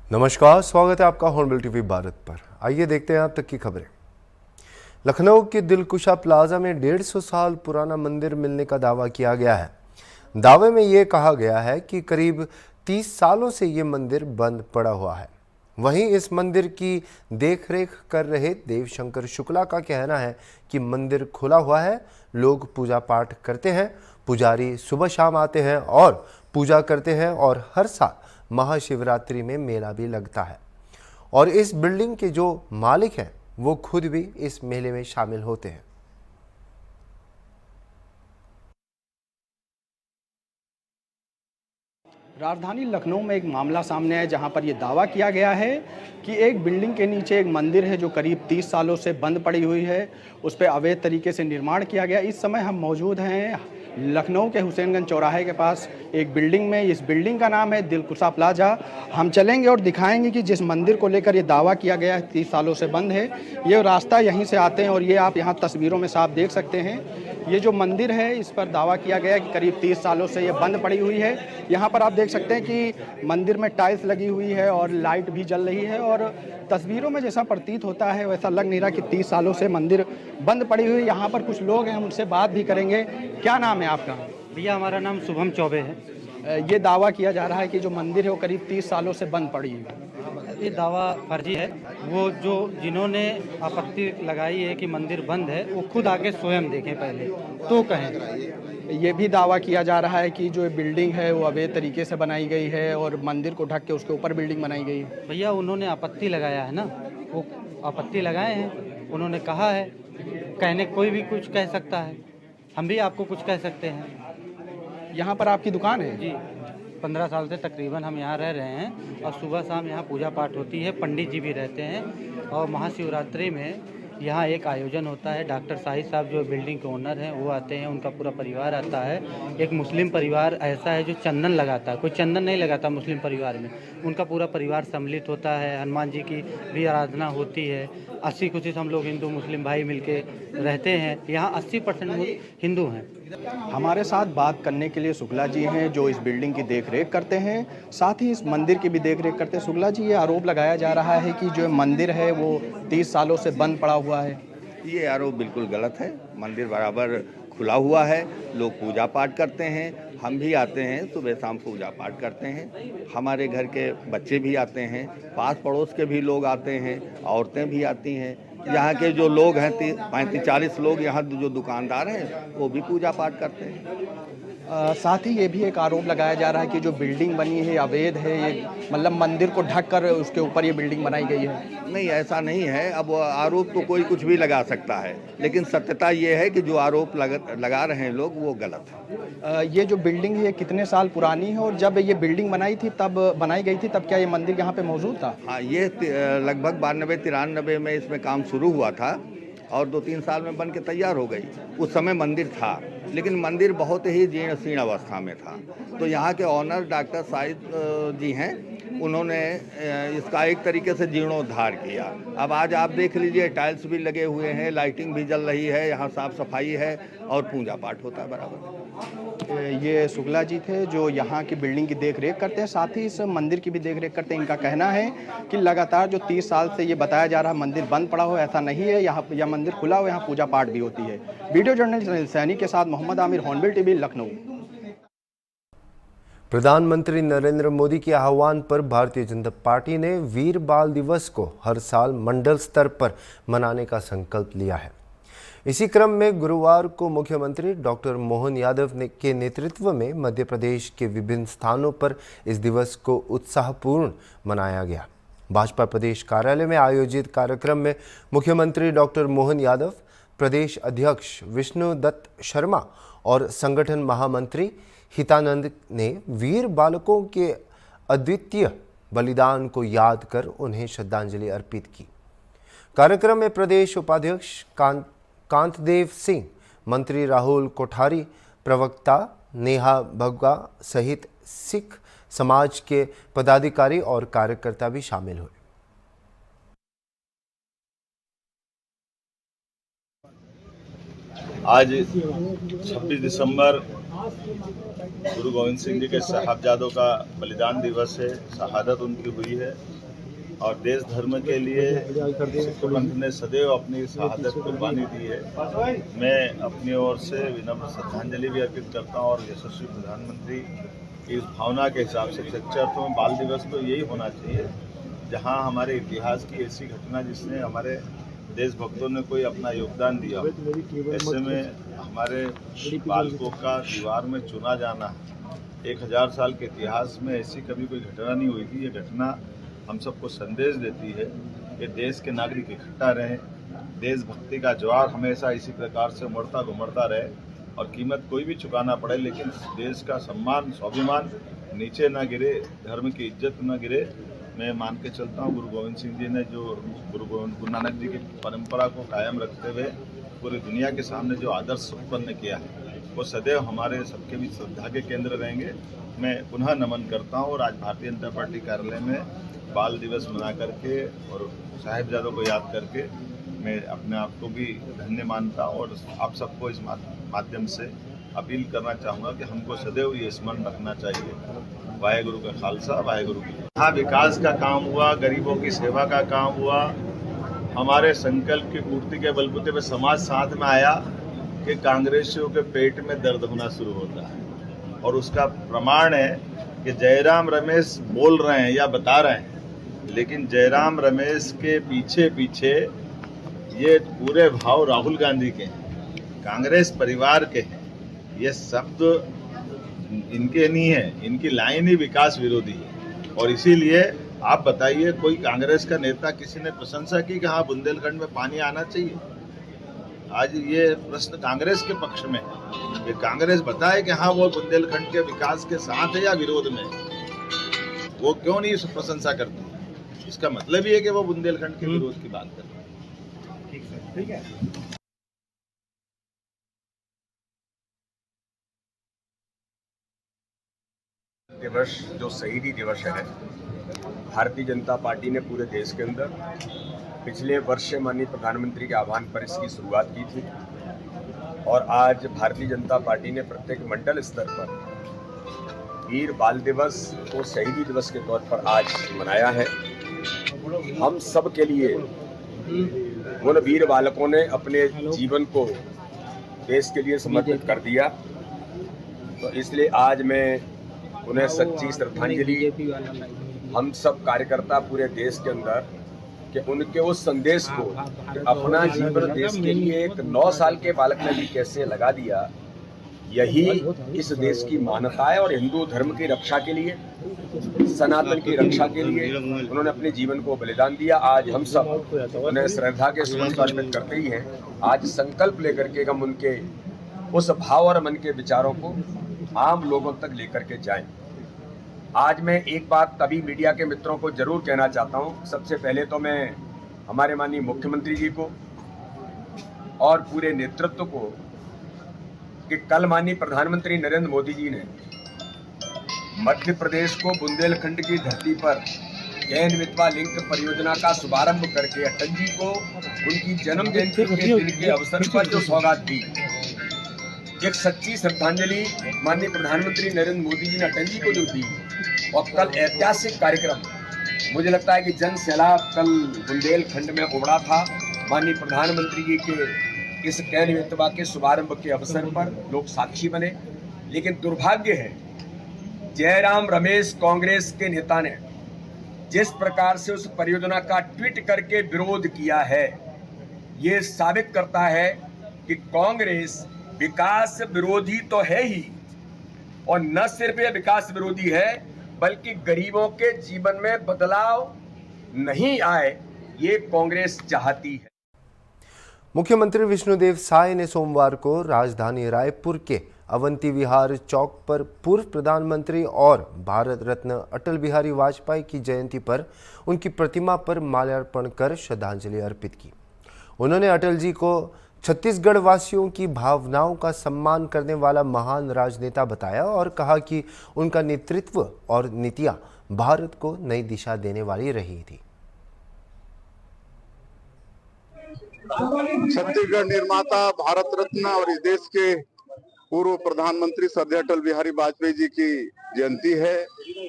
नमस्कार, स्वागत है आपका हॉर्नबिल टीवी भारत पर। आइए देखते हैं अब तक की खबरें। लखनऊ के दिलकुशा प्लाजा में 150 साल पुराना मंदिर मिलने का दावा किया गया है। दावे में ये कहा गया है कि करीब 30 सालों से ये मंदिर बंद पड़ा हुआ है। वहीं इस मंदिर की देखरेख कर रहे देवशंकर शुक्ला का कहना है कि मंदिर खुला हुआ है, लोग पूजा पाठ करते हैं, पुजारी सुबह शाम आते हैं और पूजा करते हैं और हर साल महाशिवरात्रि में मेला भी लगता है। और इस बिल्डिंग के जो मालिक हैं वो खुद भी इस मेले में शामिल होते हैं। राजधानी लखनऊ में एक मामला सामने है जहां पर यह दावा किया गया है कि एक बिल्डिंग के नीचे एक मंदिर है जो करीब 30 सालों से बंद पड़ी हुई है। उस पर अवैध तरीके से निर्माण किया गया। इस समय हम मौजूद हैं लखनऊ के हुसैनगंज चौराहे के पास एक बिल्डिंग में। इस बिल्डिंग का नाम है दिलकुशा प्लाजा। हम चलेंगे और दिखाएंगे कि जिस मंदिर को लेकर ये दावा किया गया है 30 सालों से बंद है, ये रास्ता यहीं से आते हैं और ये आप यहाँ तस्वीरों में साफ देख सकते हैं। ये जो मंदिर है इस पर दावा किया गया है कि करीब 30 सालों से ये बंद पड़ी हुई है। यहाँ पर आप देख सकते हैं कि मंदिर में टाइल्स लगी हुई है और लाइट भी जल रही है और तस्वीरों में जैसा प्रतीत होता है वैसा लग नहीं रहा कि 30 सालों से मंदिर बंद पड़ी हुई है। यहाँ पर कुछ लोग हैं, हम उनसे बात भी करेंगे। क्या नाम है आपका? भैया हमारा नाम शुभम चौबे है। ये दावा किया जा रहा है कि जो मंदिर है वो करीब 30 सालों से बंद पड़ी है। ये दावा फर्जी है। वो जो जिन्होंने आपत्ति लगाई है कि मंदिर बंद है वो खुद आके स्वयं देखें पहले तो कहें। ये भी दावा किया जा रहा है कि जो बिल्डिंग है वो अवैध तरीके से बनाई गई है और मंदिर को ढक के उसके ऊपर बिल्डिंग बनाई गई है। भैया उन्होंने आपत्ति लगाया है ना, वो आपत्ति लगाए हैं, उन्होंने कहा है। कहने कोई भी कुछ कह सकता है, हम भी आपको कुछ कह सकते हैं। यहाँ पर आपकी दुकान है? जी, 15 साल से तकरीबन हम यहाँ रह रहे हैं और सुबह शाम यहाँ पूजा पाठ होती है, पंडित जी भी रहते हैं और महाशिवरात्रि में यहाँ एक आयोजन होता है। डॉक्टर शाहिद साहब जो बिल्डिंग के ओनर हैं वो आते हैं, उनका पूरा परिवार आता है। एक मुस्लिम परिवार ऐसा है जो चंदन लगाता है, कोई चंदन नहीं लगाता मुस्लिम परिवार में, उनका पूरा परिवार सम्मिलित होता है। हनुमान जी की भी आराधना होती है। 80% हम लोग हिंदू मुस्लिम भाई मिलके रहते हैं। यहाँ 80% हिंदू हैं। हमारे साथ बात करने के लिए शुक्ला जी हैं जो इस बिल्डिंग की देखरेख करते हैं, साथ ही इस मंदिर की भी देखरेख करते हैं। शुक्ला जी, ये आरोप लगाया जा रहा है कि जो मंदिर है वो 30 सालों से बंद पड़ा हुआ है। ये आरोप बिल्कुल गलत है। मंदिर बराबर खुला हुआ है, लोग पूजा पाठ करते हैं, हम भी आते हैं, सुबह शाम पूजा पाठ करते हैं। हमारे घर के बच्चे भी आते हैं, पास पड़ोस के भी लोग आते हैं, औरतें भी आती हैं। यहाँ के जो लोग हैं 35-40 लोग यहाँ जो दुकानदार हैं वो भी पूजा पाठ करते हैं। साथ ही ये भी एक आरोप लगाया जा रहा है कि जो बिल्डिंग बनी है अवैध है, ये मतलब मंदिर को ढक कर उसके ऊपर ये बिल्डिंग बनाई गई है। नहीं, ऐसा नहीं है। अब आरोप तो कोई कुछ भी लगा सकता है, लेकिन सत्यता ये है कि जो आरोप लगा रहे हैं लोग वो गलत है। ये जो बिल्डिंग है कितने साल पुरानी है और जब ये बिल्डिंग बनाई गई थी तब क्या ये मंदिर यहाँ पे मौजूद था? हाँ, ये लगभग 92-93 में इसमें काम शुरू हुआ था और 2-3 साल में बन के तैयार हो गई। उस समय मंदिर था, लेकिन मंदिर बहुत ही जीर्ण शीर्ण अवस्था में था। तो यहाँ के ऑनर डॉक्टर शाहिद जी हैं, उन्होंने इसका एक तरीके से जीर्णोद्धार किया। अब आज आप देख लीजिए, टाइल्स भी लगे हुए हैं, लाइटिंग भी जल रही है, यहाँ साफ सफाई है और पूजा पाठ होता है बराबर। ये शुक्ला जी थे जो यहाँ की बिल्डिंग की देखरेख करते हैं, साथ ही इस मंदिर की भी देखरेख करते हैं। इनका कहना है कि लगातार जो 30 साल से ये बताया जा रहा मंदिर बंद पड़ा हो, ऐसा नहीं है। यहाँ यह मंदिर खुला हो, यहाँ पूजा पाठ भी होती है। वीडियो जर्नलिस्ट सैनी के साथ मोहम्मद आमिर, हॉर्नबिल टीवी, लखनऊ। प्रधानमंत्री नरेंद्र मोदी के आह्वान पर भारतीय जनता पार्टी ने वीर बाल दिवस को हर साल मंडल स्तर पर मनाने का संकल्प लिया है। इसी क्रम में गुरुवार को मुख्यमंत्री डॉक्टर मोहन यादव के नेतृत्व में मध्य प्रदेश के विभिन्न स्थानों पर इस दिवस को उत्साहपूर्ण मनाया गया। भाजपा प्रदेश कार्यालय में आयोजित कार्यक्रम में मुख्यमंत्री डॉक्टर मोहन यादव, प्रदेश अध्यक्ष विष्णुदत्त शर्मा और संगठन महामंत्री हितानंद ने वीर बालकों के अद्वितीय बलिदान को याद कर उन्हें श्रद्धांजलि अर्पित की। कार्यक्रम में प्रदेश उपाध्यक्ष कांतदेव सिंह, मंत्री राहुल कोठारी, प्रवक्ता नेहा भगवा सहित सिख समाज के पदाधिकारी और कार्यकर्ता भी शामिल हुए। आज 26 दिसंबर गुरु गोविंद सिंह जी के साहबजादों का बलिदान दिवस है, शहादत उनकी हुई है और देश धर्म के लिए सिख पंथ ने सदैव अपनी शहादत कुर्बानी दी है। मैं अपनी ओर से विनम्र श्रद्धांजलि भी अर्पित करता हूँ और यशस्वी प्रधानमंत्री की इस भावना के हिसाब से सच्चे अर्थों में बाल दिवस तो यही होना चाहिए जहाँ हमारे इतिहास की ऐसी घटना जिसने हमारे देशभक्तों ने कोई अपना योगदान दिया। ऐसे में हमारे बालकों का दीवार में चुना जाना 1000 साल के इतिहास में ऐसी कभी कोई घटना नहीं हुई थी। ये घटना हम सबको संदेश देती है कि देश के नागरिक इकट्ठा रहें, देशभक्ति का ज्वार हमेशा इसी प्रकार से उमड़ता घुमड़ता रहे और कीमत कोई भी चुकाना पड़े लेकिन देश का सम्मान स्वाभिमान नीचे ना गिरे, धर्म की इज्जत ना गिरे। मैं मान के चलता हूँ गुरु गोविंद सिंह जी ने जो गुरु नानक जी की परंपरा को कायम रखते हुए पूरी दुनिया के सामने जो आदर्श उत्पन्न किया है वो सदैव हमारे सबके बीच श्रद्धा के केंद्र रहेंगे। मैं पुनः नमन करता हूँ और आज भारतीय जनता पार्टी कार्यालय में बाल दिवस मना करके और साहिबजादों को याद करके मैं अपने आप को भी धन्य मानता हूँ और आप सबको इस माध्यम से अपील करना चाहूँगा कि हमको सदैव ये स्मरण रखना चाहिए। वाहेगुरु का खालसा, वाहेगुरु की। यहाँ विकास का काम हुआ, गरीबों की सेवा का काम हुआ, हमारे संकल्प की पूर्ति के बलबूते पे समाज साथ में आया कि कांग्रेसियों के पेट में दर्द होना शुरू होता है और उसका प्रमाण है कि जयराम रमेश बोल रहे हैं या बता रहे हैं लेकिन जयराम रमेश के पीछे पीछे ये पूरे भाव राहुल गांधी के हैं, कांग्रेस परिवार के हैं। ये शब्द इनके नहीं है, इनकी लाइन ही विकास विरोधी है और इसीलिए आप बताइए कोई कांग्रेस का नेता किसी ने प्रशंसा की कि हाँ बुंदेलखंड में पानी आना चाहिए? आज ये प्रश्न कांग्रेस के पक्ष में है। ये कांग्रेस बताए कि हाँ वो बुंदेलखंड के विकास के साथ है या विरोध में, वो क्यों नहीं इस प्रशंसा करती? इसका मतलब ये है कि वो बुंदेलखंड के विरोध की बात कर रहे हैं। ठीक है। दिवस जो शहीदी दिवस है, भारतीय जनता पार्टी ने पूरे देश के अंदर पिछले वर्ष से माननीय प्रधानमंत्री के आह्वान पर इसकी शुरुआत की थी और आज भारतीय जनता पार्टी ने प्रत्येक मंडल स्तर पर वीर बाल दिवस को शहीदी दिवस के तौर पर आज मनाया है। हम सब के लिए उन वीर बालकों ने अपने जीवन को देश के लिए समर्पित कर दिया, तो इसलिए आज मैं उन्हें सच्ची श्रद्धांजलि हम सब कार्यकर्ता पूरे देश के अंदर कि उनके उस संदेश को अपना जीवन देश के लिए एक 9 साल के बालक ने भी कैसे लगा दिया, यही इस देश की मान्यता है। और हिंदू धर्म की रक्षा के लिए, सनातन की रक्षा के लिए उन्होंने अपने जीवन को बलिदान दिया। आज हम सब उन्हें श्रद्धा के सुमन अर्पित करते ही हैं। आज संकल्प लेकर के हम उनके उस भाव और मन के विचारों को आम लोगों तक लेकर के जाएं। आज मैं एक बात तभी मीडिया के मित्रों को जरूर कहना चाहता हूं। सबसे पहले तो मैं हमारे माननीय मुख्यमंत्री जी को और पूरे नेतृत्व को कि कल माननीय प्रधानमंत्री नरेंद्र मोदी जी ने मध्य प्रदेश को बुंदेलखंड की धरती पर जैन विधवा लिंक परियोजना का शुभारंभ करके अटल जी को उनकी जन्म जयंती के दिन के अवसर पर जो सौगात दी, एक सच्ची श्रद्धांजलि माननीय प्रधानमंत्री नरेंद्र मोदी जी ने अटल जी को जो दी। और कल ऐतिहासिक कार्यक्रम, मुझे लगता है कि जन सैलाब कल बुंदेलखंड में उमड़ा था। माननीय प्रधानमंत्री जी के इस जैन विधवा के शुभारंभ के अवसर पर लोग साक्षी बने। लेकिन दुर्भाग्य है, जयराम रमेश कांग्रेस के नेता ने जिस प्रकार से उस परियोजना का ट्वीट करके विरोध किया है, ये साबित करता है कि कांग्रेस विकास विरोधी तो है ही, और न सिर्फ ये विकास विरोधी है बल्कि गरीबों के जीवन में बदलाव नहीं आए, ये कांग्रेस चाहती है। मुख्यमंत्री विष्णुदेव साय ने सोमवार को राजधानी रायपुर के अवंती विहार चौक पर पूर्व प्रधानमंत्री और भारत रत्न अटल बिहारी वाजपेयी की जयंती पर उनकी प्रतिमा पर माल्यार्पण कर श्रद्धांजलि अर्पित की। उन्होंने अटल जी को छत्तीसगढ़ वासियों की भावनाओं का सम्मान करने वाला महान राजनेता बताया और कहा कि उनका नेतृत्व और नीतियां भारत को नई दिशा देने वाली रही थी। छत्तीसगढ़ निर्माता, भारत रत्न और इस देश के पूर्व प्रधानमंत्री श्रद्धेय अटल बिहारी वाजपेयी जी की जयंती है,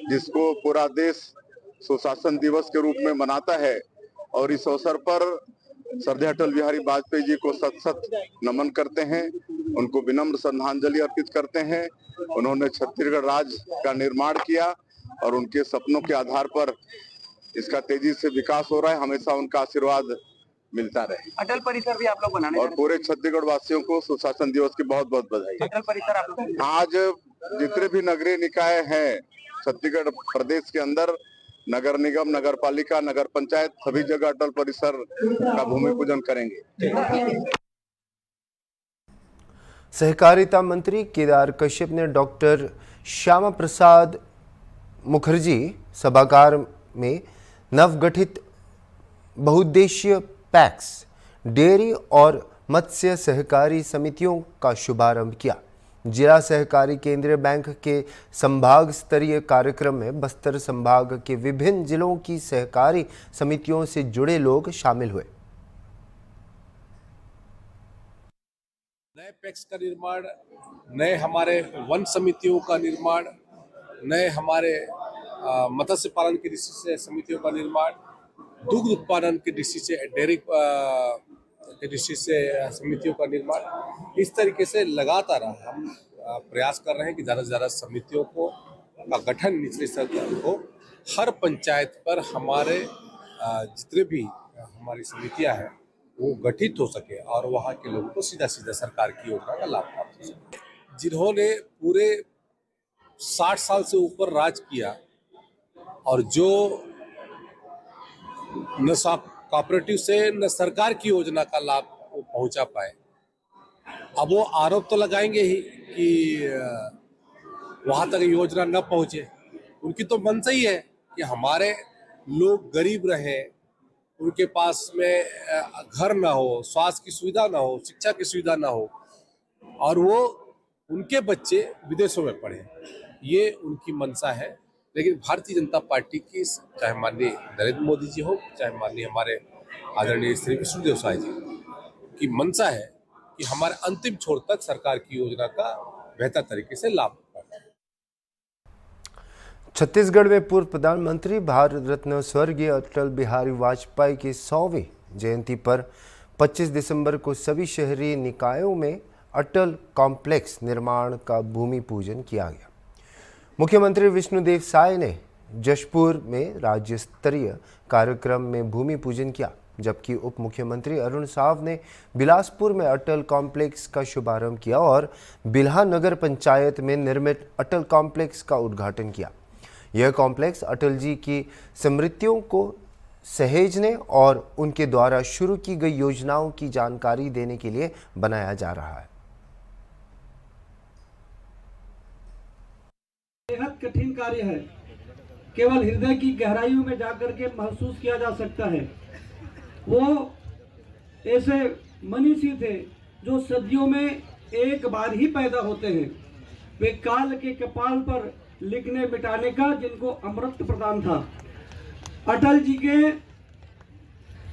जिसको पूरा देश सुशासन दिवस के रूप में मनाता है। और इस अवसर पर श्रद्धेय अटल बिहारी वाजपेयी जी को शत शत नमन करते हैं, उनको विनम्र श्रद्धांजलि अर्पित करते हैं। उन्होंने छत्तीसगढ़ राज्य का निर्माण किया और उनके सपनों के आधार पर इसका तेजी से विकास हो रहा है। हमेशा उनका आशीर्वाद मिलता रहे। अटल परिसर भी आप लोग बनाने और पूरे छत्तीसगढ़ वासियों को सुशासन दिवस की बहुत बहुत बधाई। अटल परिसर आप लोग आज जितने भी नगरीय निकाय हैं छत्तीसगढ़ प्रदेश के अंदर, नगर निगम, नगर पालिका, नगर पंचायत, सभी जगह अटल परिसर का भूमि पूजन करेंगे। सहकारिता मंत्री केदार कश्यप ने डॉक्टर श्यामा प्रसाद मुखर्जी सभागार में नवगठित बहुउद्देशीय पैक्स, डेयरी और मत्स्य सहकारी समितियों का शुभारंभ किया। जिला सहकारी केंद्रीय बैंक के संभाग स्तरीय कार्यक्रम में बस्तर संभाग के विभिन्न जिलों की सहकारी समितियों से जुड़े लोग शामिल हुए। नए पैक्स का निर्माण, नए हमारे वन समितियों का निर्माण, नए हमारे मत्स्य पालन की दृष्टि से समितियों का निर्माण, दुग्ध उत्पादन की दृष्टि से डेयरी की दृष्टि से समितियों का निर्माण, इस तरीके से लगातार हम प्रयास कर रहे हैं कि ज़्यादा से ज़्यादा समितियों का गठन निचले स्तर पर हो। हर पंचायत पर हमारे जितने भी हमारी समितियां हैं वो गठित हो सके और वहाँ के लोगों को सीधा सीधा सरकार की योजना का लाभ प्राप्त हो सके। जिन्होंने पूरे 60 साल से ऊपर राज किया और जो न कोऑपरेटिव से न सरकार की योजना का लाभ पहुंचा पाए, अब वो आरोप तो लगाएंगे ही कि वहां तक योजना न पहुंचे। उनकी तो मंशा ही है कि हमारे लोग गरीब रहे, उनके पास में घर ना हो, स्वास्थ्य की सुविधा ना हो, शिक्षा की सुविधा ना हो और वो उनके बच्चे विदेशों में पढ़े, ये उनकी मंशा है। लेकिन भारतीय जनता पार्टी की, चाहे माननीय नरेंद्र मोदी जी हो, चाहे माननीय हमारे आदरणीय श्री विष्णुदेव साय जी की मंशा है कि हमारे अंतिम छोर तक सरकार की योजना का बेहतर तरीके से लाभ पाए। छत्तीसगढ़ में पूर्व प्रधानमंत्री भारत रत्न स्वर्गीय अटल बिहारी वाजपेयी की 100वीं जयंती पर 25 दिसंबर को सभी शहरी निकायों में अटल कॉम्प्लेक्स निर्माण का भूमि पूजन किया गया। मुख्यमंत्री विष्णुदेव साय ने जशपुर में राज्य स्तरीय कार्यक्रम में भूमि पूजन किया, जबकि उप मुख्यमंत्री अरुण साव ने बिलासपुर में अटल कॉम्प्लेक्स का शुभारंभ किया और बिल्हा नगर पंचायत में निर्मित अटल कॉम्प्लेक्स का उद्घाटन किया। यह कॉम्प्लेक्स अटल जी की स्मृतियों को सहेजने और उनके द्वारा शुरू की गई योजनाओं की जानकारी देने के लिए बनाया जा रहा है। बेहद कठिन कार्य है, केवल हृदय की गहराइयों में जाकर के महसूस किया जा सकता है। वो ऐसे मनीषी थे जो सदियों में एक बार ही पैदा होते हैं। वे काल के कपाल पर लिखने मिटाने का जिनको अमृत प्रदान था। अटल जी के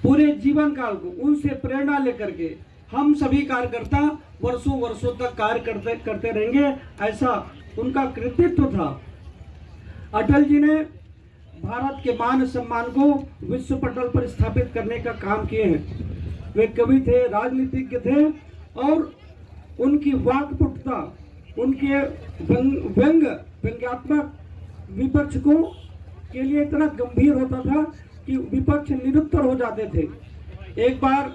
पूरे जीवन काल को उनसे प्रेरणा लेकर के हम सभी कार्यकर्ता वर्षों वर्षों तक कार्य करते रहेंगे, ऐसा उनका कृतित्व था। अटल जी ने भारत के मान सम्मान को विश्व पटल पर स्थापित करने का काम किए हैं। वे कवि थे, राजनीतिज्ञ थे और उनकी वाक्पटुता, उनके व्यंग्यात्मक विपक्ष को के लिए इतना गंभीर होता था कि विपक्ष निरुत्तर हो जाते थे। एक बार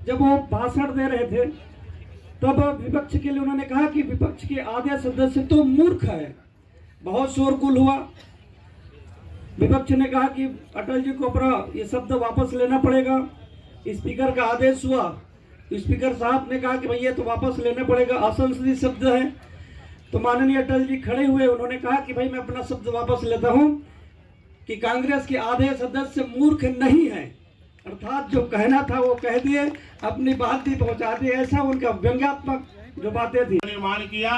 जब वो भाषण दे रहे थे तब विपक्ष के लिए उन्होंने कहा कि विपक्ष के आधे सदस्य तो मूर्ख है। बहुत शोरगुल हुआ। विपक्ष ने कहा कि अटल जी को अपना ये शब्द वापस लेना पड़ेगा। स्पीकर का आदेश हुआ। स्पीकर साहब ने कहा कि भाई ये तो वापस लेना पड़ेगा, असंसदीय शब्द है। तो माननीय अटल जी खड़े हुए, उन्होंने कहा कि भाई मैं अपना शब्द वापस लेता हूं कि कांग्रेस के आधे सदस्य मूर्ख नहीं है, अर्थात जो कहना था वो कह दिए, अपनी बात ही पहुंचा दी। ऐसा उनका व्यंग्यात्मक जो बातें थी। निर्माण किया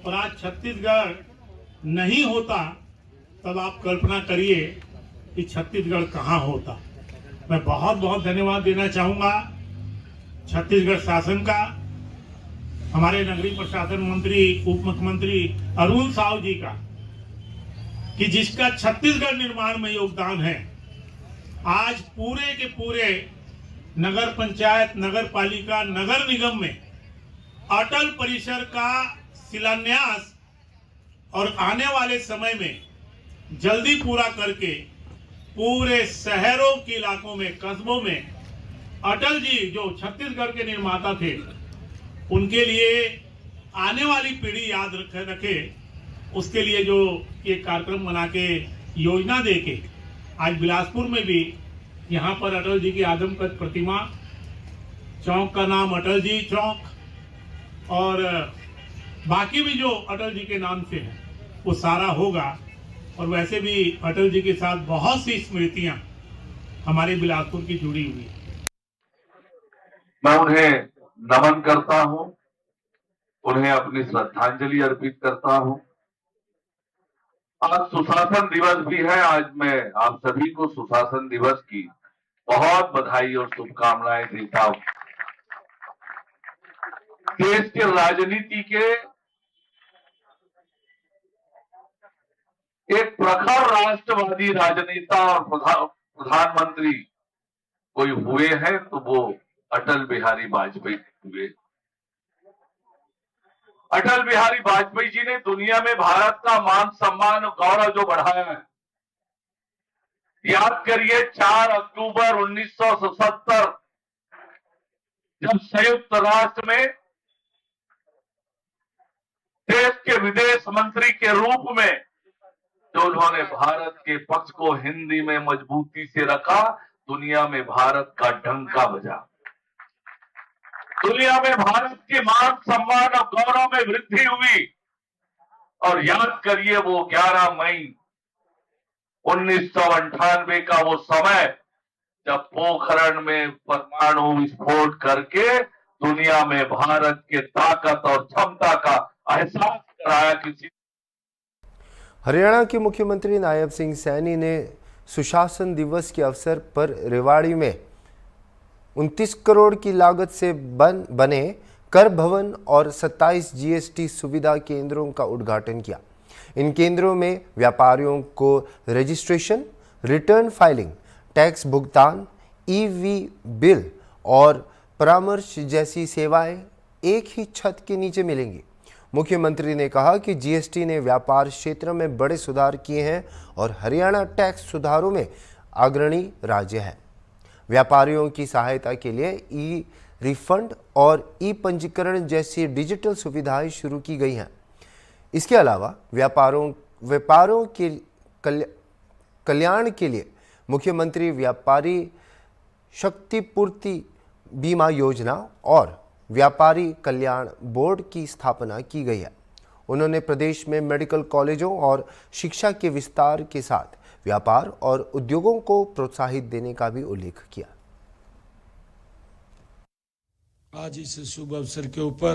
और आज छत्तीसगढ़ नहीं होता तब आप कल्पना करिए कि छत्तीसगढ़ कहाँ होता। मैं बहुत बहुत धन्यवाद देना चाहूंगा छत्तीसगढ़ शासन का, हमारे नगरीय प्रशासन मंत्री उप मुख्यमंत्री अरुण साव जी का, कि जिसका छत्तीसगढ़ निर्माण में योगदान है। आज पूरे के पूरे नगर पंचायत, नगर पालिका, नगर निगम में अटल परिसर का शिलान्यास और आने वाले समय में जल्दी पूरा करके पूरे शहरों के इलाकों में, कस्बों में अटल जी जो छत्तीसगढ़ के निर्माता थे, उनके लिए आने वाली पीढ़ी याद रखे, उसके लिए जो ये कार्यक्रम बना के योजना दे के आज बिलासपुर में भी यहाँ पर अटल जी की आदमकद प्रतिमा, चौक का नाम अटल जी चौक और बाकी भी जो अटल जी के नाम से है वो सारा होगा। और वैसे भी अटल जी के साथ बहुत सी स्मृतियां हमारे बिलासपुर की जुड़ी हुई है। मैं उन्हें नमन करता हूं, उन्हें अपनी श्रद्धांजलि अर्पित करता हूं। आज सुशासन दिवस भी है। आज मैं आप सभी को सुशासन दिवस की बहुत बधाई और शुभकामनाएं देता हूं। देश के राजनीति के एक प्रखर राष्ट्रवादी राजनेता और प्रधानमंत्री कोई हुए हैं तो वो अटल बिहारी वाजपेयी हुए। अटल बिहारी वाजपेयी जी ने दुनिया में भारत का मान सम्मान और गौरव जो बढ़ाया है। याद करिए 4 अक्टूबर 1977 जब संयुक्त राष्ट्र में देश के विदेश मंत्री के रूप में जो उन्होंने भारत के पक्ष को हिंदी में मजबूती से रखा, दुनिया में भारत का डंका बजा। दुनिया में भारत के मान सम्मान और गौरव में वृद्धि हुई। और याद करिए वो 11 मई 1998 का वो समय जब पोखरण में परमाणु विस्फोट करके दुनिया में भारत के ताकत और क्षमता का एहसास कराया। किसी हरियाणा के मुख्यमंत्री नायब सिंह सैनी ने सुशासन दिवस के अवसर पर रेवाड़ी में 29 करोड़ की लागत से बने कर भवन और 27 जीएसटी सुविधा केंद्रों का उद्घाटन किया। इन केंद्रों में व्यापारियों को रजिस्ट्रेशन, रिटर्न फाइलिंग, टैक्स भुगतान, ईवी बिल और परामर्श जैसी सेवाएं एक ही छत के नीचे मिलेंगी। मुख्यमंत्री ने कहा कि जीएसटी ने व्यापार क्षेत्र में बड़े सुधार किए हैं और हरियाणा टैक्स सुधारों में अग्रणी राज्य है। व्यापारियों की सहायता के लिए ई रिफंड और ई पंजीकरण जैसी डिजिटल सुविधाएं शुरू की गई हैं। इसके अलावा व्यापारों के कल्याण के लिए मुख्यमंत्री व्यापारी क्षतिपूर्ति बीमा योजना और व्यापारी कल्याण बोर्ड की स्थापना की गई है। उन्होंने प्रदेश में मेडिकल कॉलेजों और शिक्षा के विस्तार के साथ व्यापार और उद्योगों को प्रोत्साहित देने का भी उल्लेख किया। आज इस शुभ अवसर के ऊपर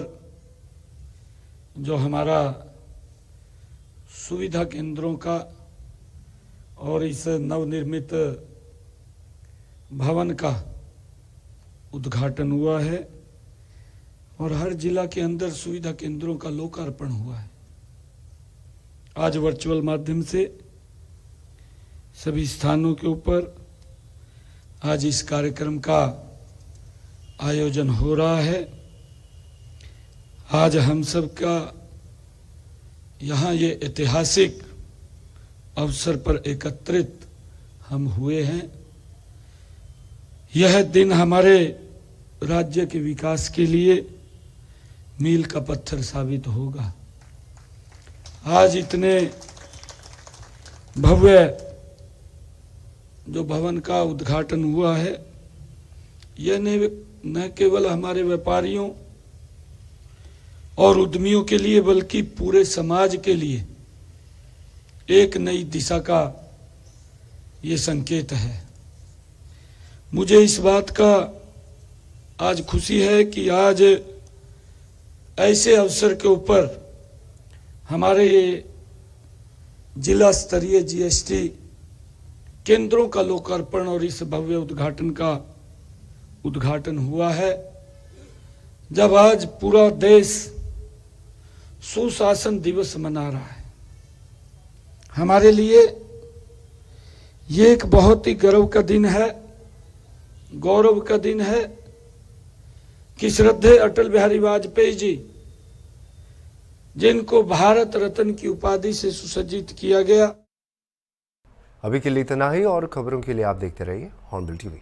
जो हमारा सुविधा केंद्रों का और इस नवनिर्मित भवन का उद्घाटन हुआ है और हर जिला के अंदर सुविधा केंद्रों का लोकार्पण हुआ है। आज वर्चुअल माध्यम से सभी स्थानों के ऊपर आज इस कार्यक्रम का आयोजन हो रहा है। आज हम सब का यहाँ ये ऐतिहासिक अवसर पर एकत्रित हम हुए हैं। यह दिन हमारे राज्य के विकास के लिए मील का पत्थर साबित होगा। आज इतने भव्य जो भवन का उद्घाटन हुआ है, यह न केवल हमारे व्यापारियों और उद्यमियों के लिए बल्कि पूरे समाज के लिए एक नई दिशा का ये संकेत है। मुझे इस बात का आज खुशी है कि आज ऐसे अवसर के ऊपर हमारे ये जिला स्तरीय जीएसटी केंद्रों का लोकार्पण और इस भव्य उद्घाटन का उद्घाटन हुआ है। जब आज पूरा देश सुशासन दिवस मना रहा है, हमारे लिए ये एक बहुत ही गर्व का दिन है, गौरव का दिन है कि श्रद्धेय अटल बिहारी वाजपेयी जी, जिनको भारत रत्न की उपाधि से सुसज्जित किया गया। अभी के लिए इतना ही और खबरों के लिए आप देखते रहिए हॉर्नबिल टीवी।